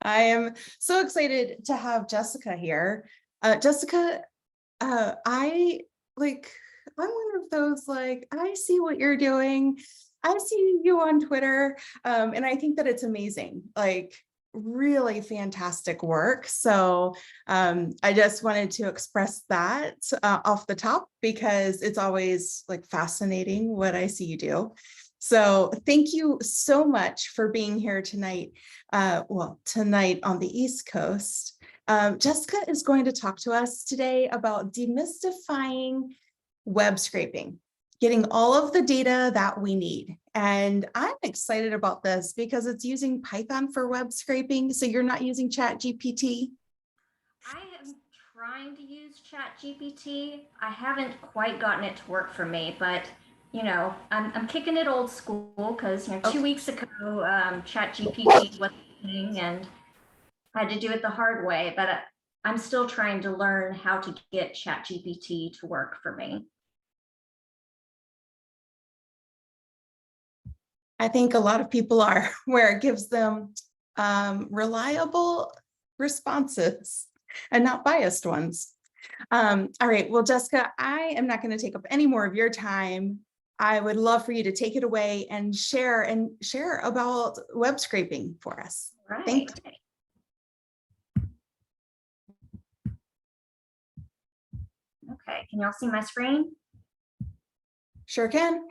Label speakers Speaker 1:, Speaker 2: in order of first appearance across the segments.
Speaker 1: I am so excited to have Jessica here. Jessica, I like, I'm one of those, like, I see what you're doing. I see you on Twitter, and I think that it's amazing, like really fantastic work. So I just wanted to express that off the top because it's always like fascinating what I see you do. So thank you so much for being here tonight. Tonight on the East Coast. Jessica is going to talk to us today about demystifying web scraping, getting all of the data that we need. And I'm excited about this because it's using Python for web scraping. So you're not using ChatGPT.
Speaker 2: I am trying to use ChatGPT. I haven't quite gotten it to work for me, but you know, I'm kicking it old school because 2 weeks ago, ChatGPT was a thing, and I had to do it the hard way. But I'm still trying to learn how to get ChatGPT to work for me.
Speaker 1: I think a lot of people are, where it gives them reliable responses and not biased ones. All right, well, Jessica, I am not going to take up any more of your time. I would love for you to take it away and share about web scraping for us.
Speaker 2: Right.
Speaker 1: Thank you.
Speaker 2: Okay, can y'all see my screen?
Speaker 1: Sure can.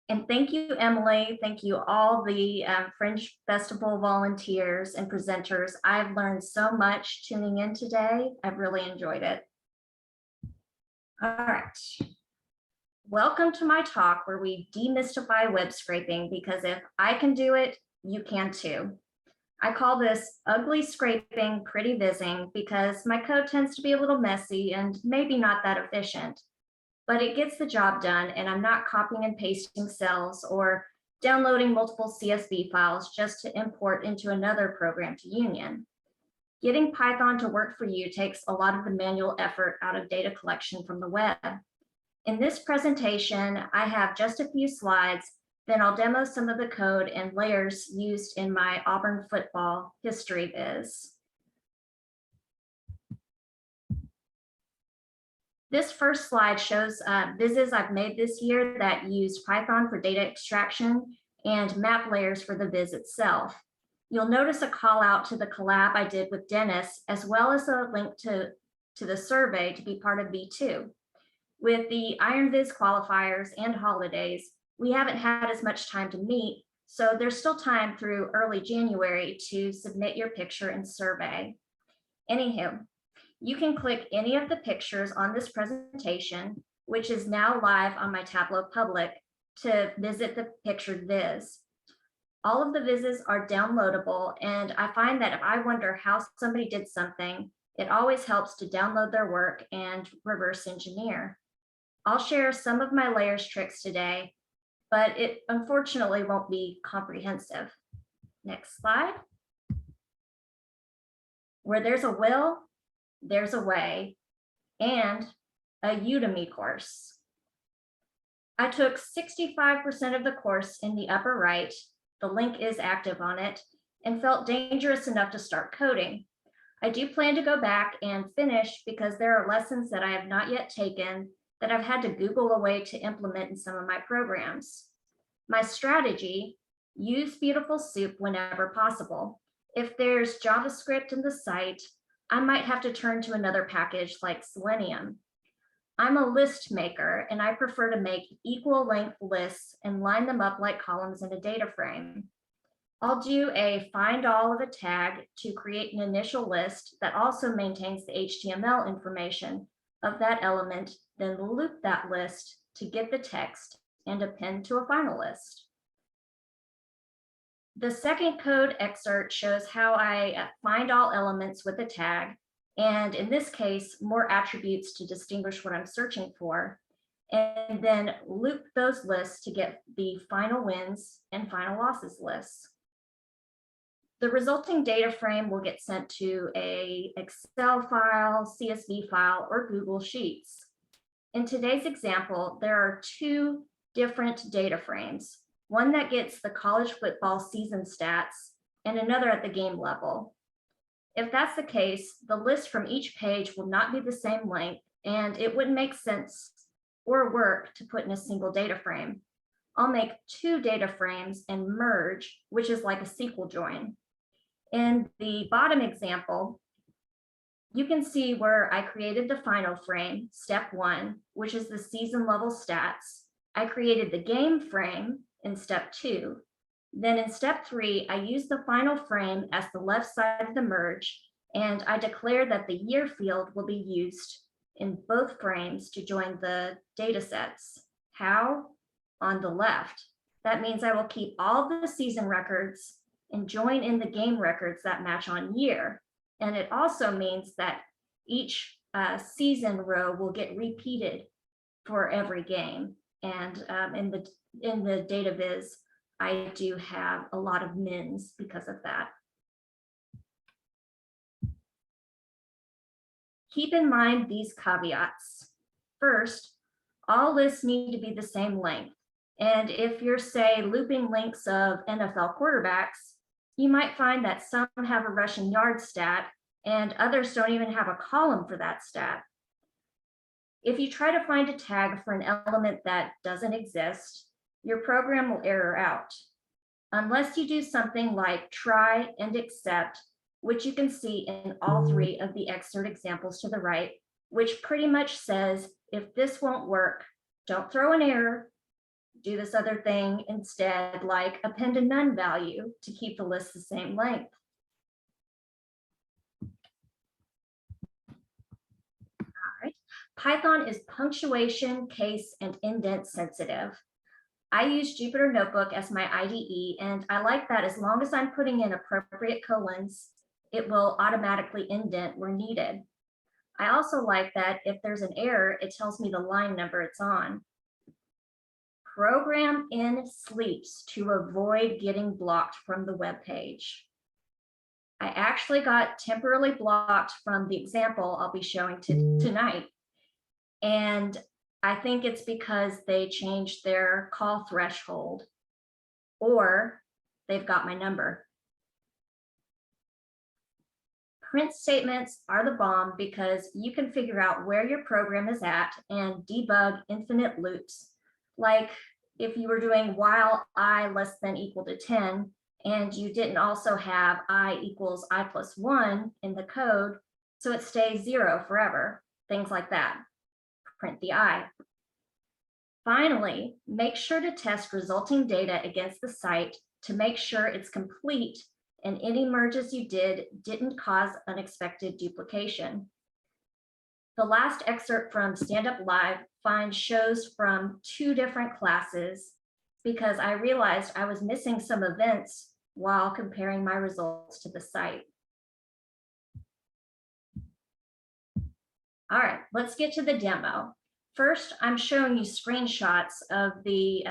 Speaker 2: And thank you, Emily. Thank you, all the Fringe Festival volunteers and presenters. I've learned so much tuning in today. I've really enjoyed it. All right. Welcome to my talk where we demystify web scraping, because if I can do it, you can too. I call this ugly scraping, pretty vizzing, because my code tends to be a little messy and maybe not that efficient. But it gets the job done, and I'm not copying and pasting cells or downloading multiple CSV files just to import into another program to Union. Getting Python to work for you takes a lot of the manual effort out of data collection from the web. In this presentation, I have just a few slides, then I'll demo some of the code and layers used in my Auburn football history viz. This first slide shows vizzes I've made this year that used Python for data extraction and map layers for the viz itself. You'll notice a call out to the collab I did with Dennis, as well as a link to the survey to be part of V2. With the IronViz qualifiers and holidays, we haven't had as much time to meet, so there's still time through early January to submit your picture and survey. Anywho, you can click any of the pictures on this presentation, which is now live on my Tableau Public, to visit the pictured viz. All of the vizzes are downloadable, and I find that if I wonder how somebody did something, it always helps to download their work and reverse engineer. I'll share some of my layers tricks today, but it unfortunately won't be comprehensive. Next slide. Where there's a will, there's a way, and a Udemy course. I took 65% of the course in the upper right, the link is active on it, and felt dangerous enough to start coding. I do plan to go back and finish because there are lessons that I have not yet taken that I've had to Google a way to implement in some of my programs. My strategy: use Beautiful Soup whenever possible. If there's JavaScript in the site, I might have to turn to another package like Selenium. I'm a list maker, and I prefer to make equal length lists and line them up like columns in a data frame. I'll do a find all of a tag to create an initial list that also maintains the HTML information of that element, then loop that list to get the text and append to a final list. The second code excerpt shows how I find all elements with a tag, and in this case, more attributes to distinguish what I'm searching for, and then loop those lists to get the final wins and final losses lists. The resulting data frame will get sent to an Excel file, CSV file, or Google Sheets. In today's example, there are two different data frames. one that gets the college football season stats and another at the game level. If that's the case, the list from each page will not be the same length, and it wouldn't make sense or work to put in a single data frame. I'll make 2 data frames and merge, which is like a SQL join. In the bottom example, you can see where I created the final frame, step 1, which is the season level stats. I created the game frame in step 2. Then in step 3, I used the final frame as the left side of the merge, and I declare that the year field will be used in both frames to join the data sets. How? On the left. That means I will keep all the season records and join in the game records that match on year. And it also means that each season row will get repeated for every game. And in the data viz, I do have a lot of mins because of that. Keep in mind these caveats. First, all lists need to be the same length. And if you're, say, looping links of NFL quarterbacks, you might find that some have a rushing yard stat and others don't even have a column for that stat. If you try to find a tag for an element that doesn't exist, your program will error out. Unless you do something like try and except, which you can see in all 3 of the excerpt examples to the right, which pretty much says, if this won't work, don't throw an error, do this other thing instead, like append a none value to keep the list the same length. All right. Python is punctuation, case, and indent sensitive. I use Jupyter Notebook as my IDE, and I like that as long as I'm putting in appropriate colons, it will automatically indent where needed. I also like that if there's an error, it tells me the line number it's on. Program in sleeps to avoid getting blocked from the web page. I actually got temporarily blocked from the example I'll be showing tonight. And I think it's because they changed their call threshold, or they've got my number. Print statements are the bomb because you can figure out where your program is at and debug infinite loops. Like if you were doing while I less than equal to 10, and you didn't also have I equals I plus 1 in the code, so it stays 0 forever, things like that. Print the I. Finally, make sure to test resulting data against the site to make sure it's complete and any merges you didn't cause unexpected duplication. The last excerpt from Stand Up Live finds shows from 2 different classes because I realized I was missing some events while comparing my results to the site. All right, let's get to the demo. First, I'm showing you screenshots of the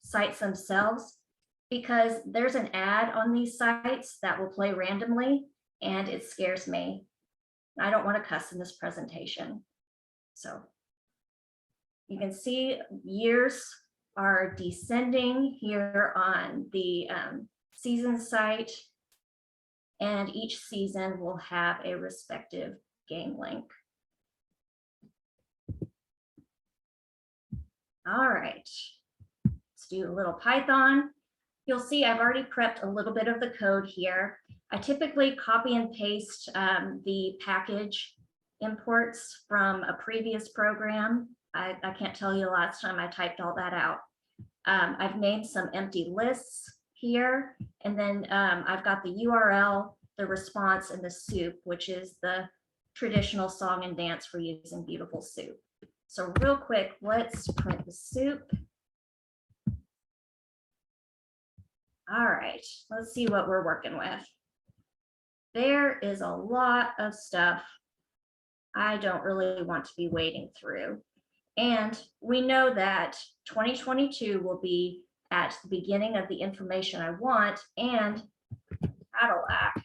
Speaker 2: sites themselves because there's an ad on these sites that will play randomly and it scares me. I don't want to cuss in this presentation. So you can see years are descending here on the season site, and each season will have a respective game link. All right, let's do a little Python. You'll see I've already prepped a little bit of the code here. I typically copy and paste the package imports from a previous program. I can't tell you the last time I typed all that out. I've named some empty lists here, and then I've got the URL, the response, and the soup, which is the traditional song and dance for using Beautiful Soup. So real quick, let's print the soup. All right, let's see what we're working with. There is a lot of stuff I don't really want to be wading through. And we know that 2022 will be at the beginning of the information I want, and Cadillac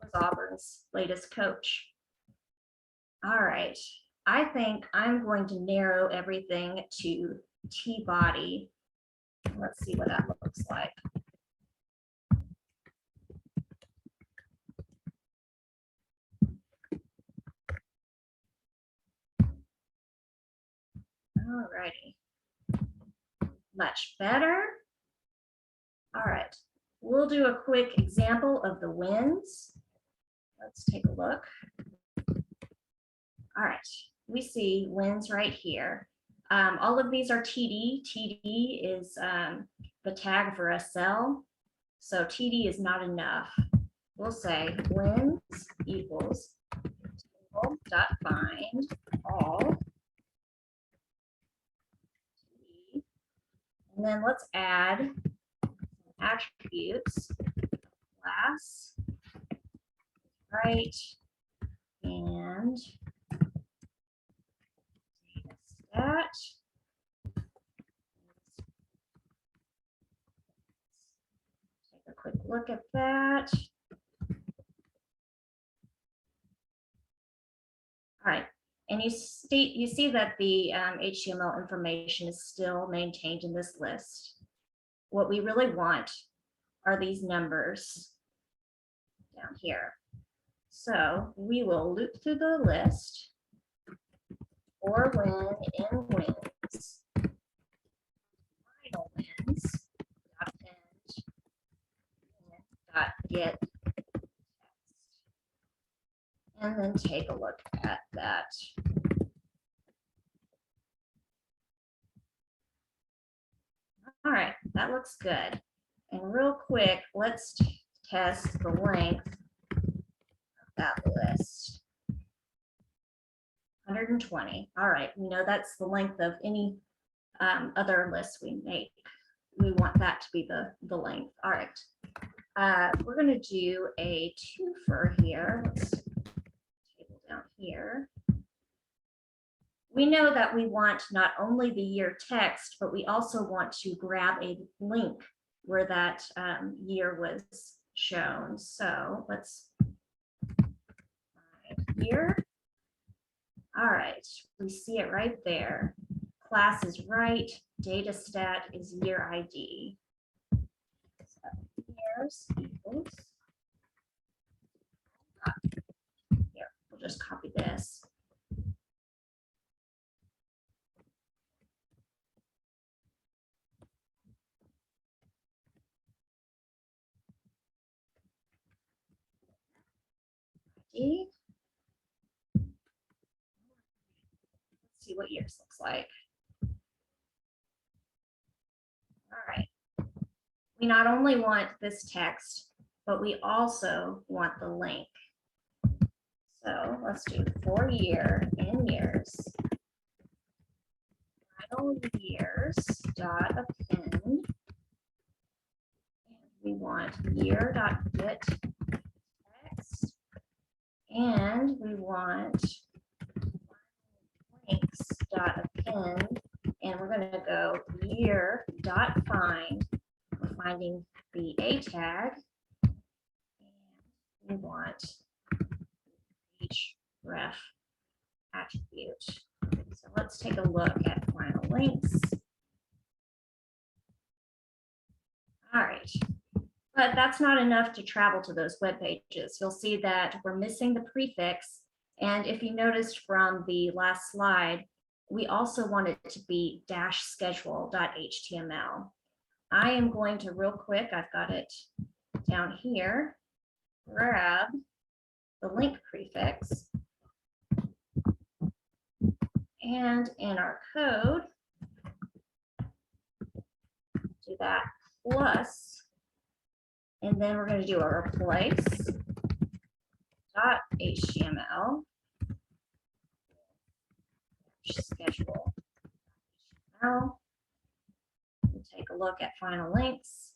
Speaker 2: was Auburn's latest coach. All right, I think I'm going to narrow everything to T-body Let's see what that looks like. All righty. Much better. All right. We'll do a quick example of the winds. Let's take a look. All right. We see winds right here. All of these are TD. TD is the tag for a cell. So TD is not enough. We'll say winds equals table.find all TD. And then let's add attributes, class, right, and stat. Take a quick look at that. All right, and you see that the HTML information is still maintained in this list. What we really want are these numbers down here. So we will loop through the list for when in wins, final wins, dot get text. And then take a look at that. All right, that looks good. And real quick, let's test the length of that list. 120. All right, we know that's the length of any other list we make. We want that to be the length. All right, we're going to do a twofer here. Let's table down here. We know that we want not only the year text, but we also want to grab a link where that year was shown. So let's find year. All right, we see it right there. Class is right, data stat is year ID. So years equals, here, we'll just copy this. Let's see what years looks like. All right. We not only want this text, but we also want the link. So let's do for year in years. Final years dot append. And we want year dot get text. And we want links dot append, and we're going to go year dot find. We're finding the A tag, and we want each ref attribute. So let's take a look at final links. All right. But that's not enough to travel to those web pages. You'll see that we're missing the prefix. And if you noticed from the last slide, we also want it to be -schedule.html. I am going to real quick, I've got it down here, grab the link prefix. And in our code, do that plus. And then we're going to do a replace .html schedule. Now we'll take a look at final links.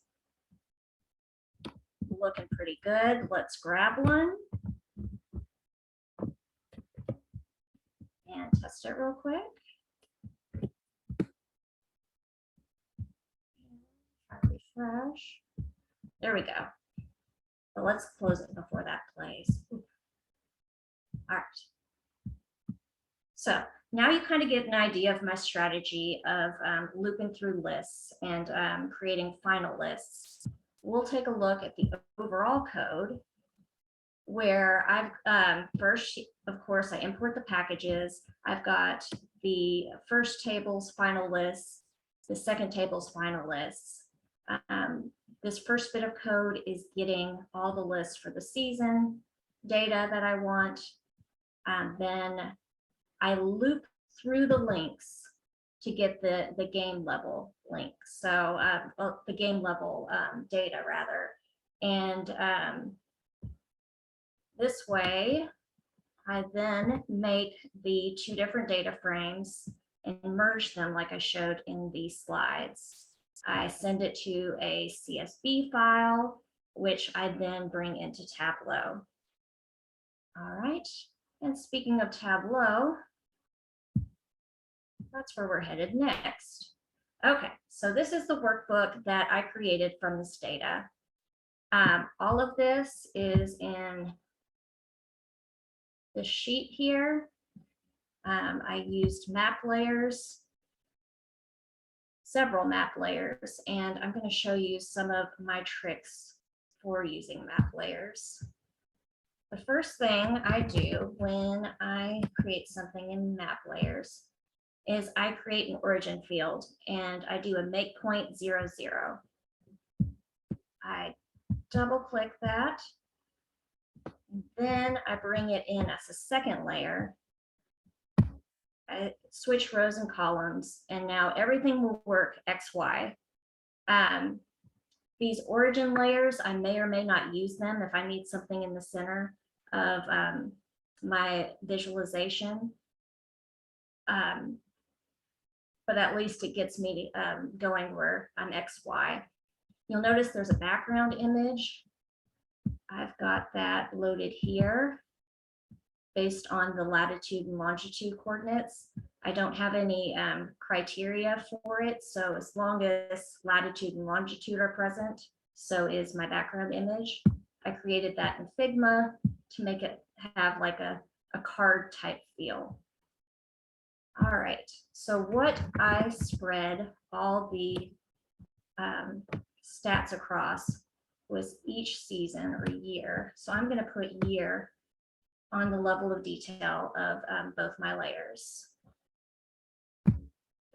Speaker 2: Looking pretty good. Let's grab one and test it real quick. Refresh. There we go. But let's close it before that plays. All right. So Now you kind of get an idea of my strategy of looping through lists and creating final lists. We'll take a look at the overall code where I've first, of course, I import the packages. I've got the first table's final lists, the second table's final lists. This first bit of code is getting all the lists for the season data that I want. Then I loop through the links to get the game level links. So the game level data rather. And this way, I then make the two different data frames and merge them like I showed in these slides. I send it to a CSV file, which I then bring into Tableau. All right, and speaking of Tableau, that's where we're headed next. Okay, so this is the workbook that I created from this data. All of this is in the sheet here. I used map layers, several map layers, and I'm going to show you some of my tricks for using map layers. The first thing I do when I create something in map layers is I create an origin field and I do a make point 0, 0. I double click that. Then I bring it in as a second layer. I switch rows and columns, and now everything will work XY. These origin layers, I may or may not use them if I need something in the center of my visualization. But at least it gets me going where I'm XY. You'll notice there's a background image. I've got that loaded here based on the latitude and longitude coordinates. I don't have any criteria for it, so as long as latitude and longitude are present, so is my background image. I created that in Figma to make it have like a card type feel. All right, so what I spread all the stats across was each season or year. So I'm going to put year on the level of detail of both my layers.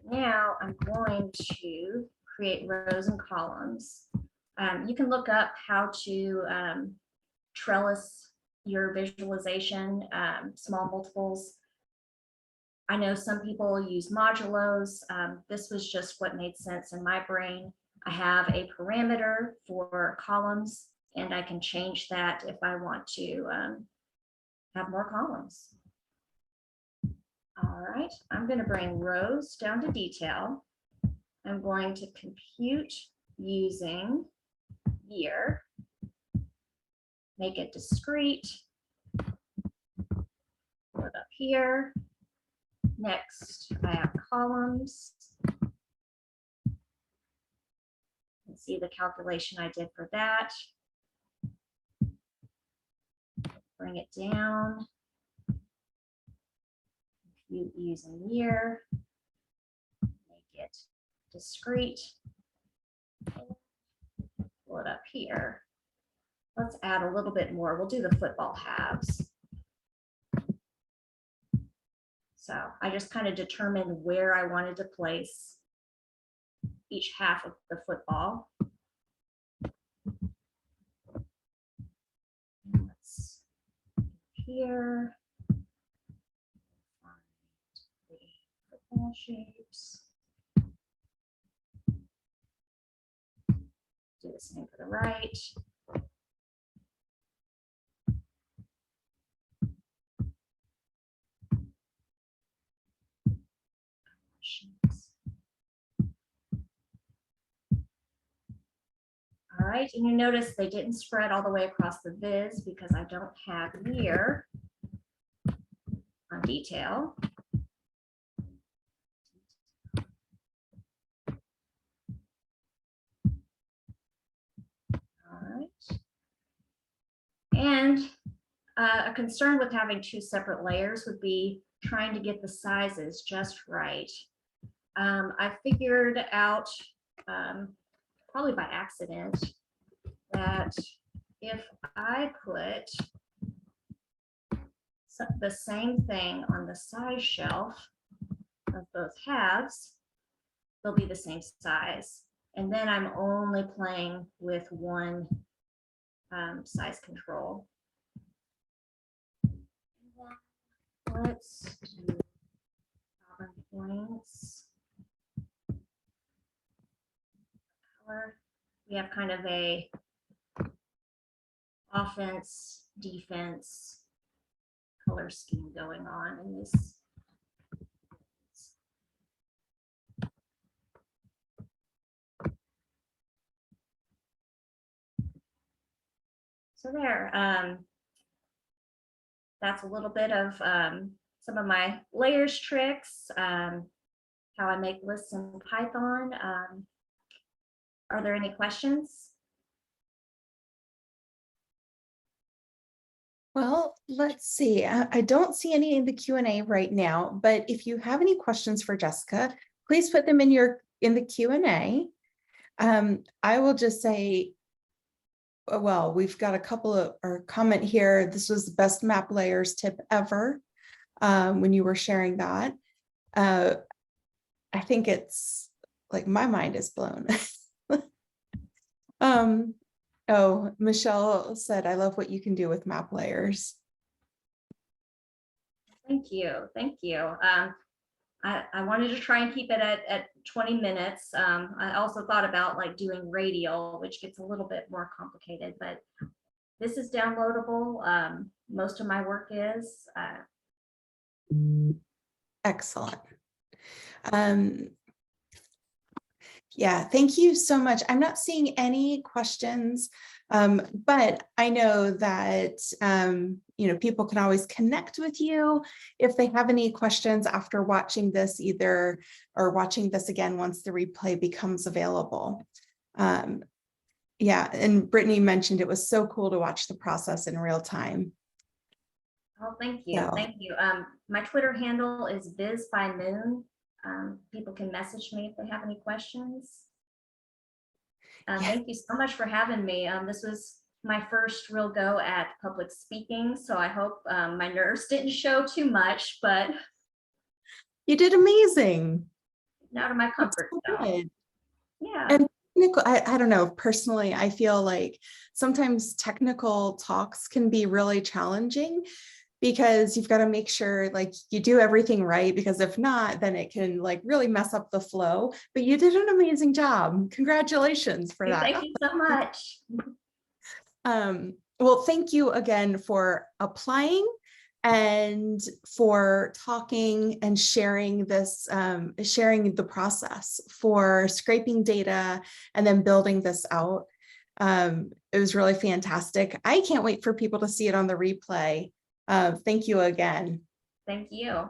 Speaker 2: Now I'm going to create rows and columns. You can look up how to trellis your visualization, small multiples. I know some people use modulos. This was just what made sense in my brain. I have a parameter for columns, and I can change that if I want to have more columns. All right, I'm going to bring rows down to detail. I'm going to compute using year, make it discrete, put it up here. Next, I have columns. You can see the calculation I did for that. Bring it down. Compute using year. Make it discrete. Pull it up here. Let's add a little bit more. We'll do the football halves. So I just kind of determined where I wanted to place each half of the football. Let's here find the football shapes. Do the same for the right. All right, and you notice they didn't spread all the way across the viz because I don't have year on detail. All right. And a concern with having two separate layers would be trying to get the sizes just right. I figured out, probably by accident, that if I put the same thing on the size shelf of both halves, they'll be the same size. And then I'm only playing with one size control. Let's do points. Color. We have kind of a offense, defense color scheme going on in this. So there, that's a little bit of some of my layers tricks, how I make lists in Python. Are there any questions?
Speaker 1: Well, let's see. I don't see any in the Q&A right now, but if you have any questions for Jessica, please put them in the Q&A. I will just say, well, we've got a couple of or comment here. This was the best map layers tip ever when you were sharing that. I think it's like my mind is blown. Oh, Michelle said, I love what you can do with map layers.
Speaker 2: Thank you. Thank you. I wanted to try and keep it at 20 minutes. I also thought about like doing radial, which gets a little bit more complicated, but this is downloadable. Most of my work is.
Speaker 1: Excellent. Yeah, thank you so much. I'm not seeing any questions, but I know that people can always connect with you if they have any questions after watching this either or watching this again once the replay becomes available. Yeah, and Brittany mentioned it was so cool to watch the process in real time.
Speaker 2: Oh, thank you. So, thank you. My Twitter handle is visualisations. People can message me if they have any questions. Yes. Thank you so much for having me. This was my first real go at public speaking, so I hope my nerves didn't show too much, but
Speaker 1: you did amazing.
Speaker 2: Out of my comfort zone. Yeah.
Speaker 1: And I don't know, personally, I feel like sometimes technical talks can be really challenging because you've got to make sure like you do everything right, because if not, then it can like really mess up the flow. But you did an amazing job. Congratulations for that.
Speaker 2: Thank you so much.
Speaker 1: Well, thank you again for applying and for talking and sharing this, sharing the process for scraping data and then building this out. It was really fantastic. I can't wait for people to see it on the replay. Thank you again.
Speaker 2: Thank you.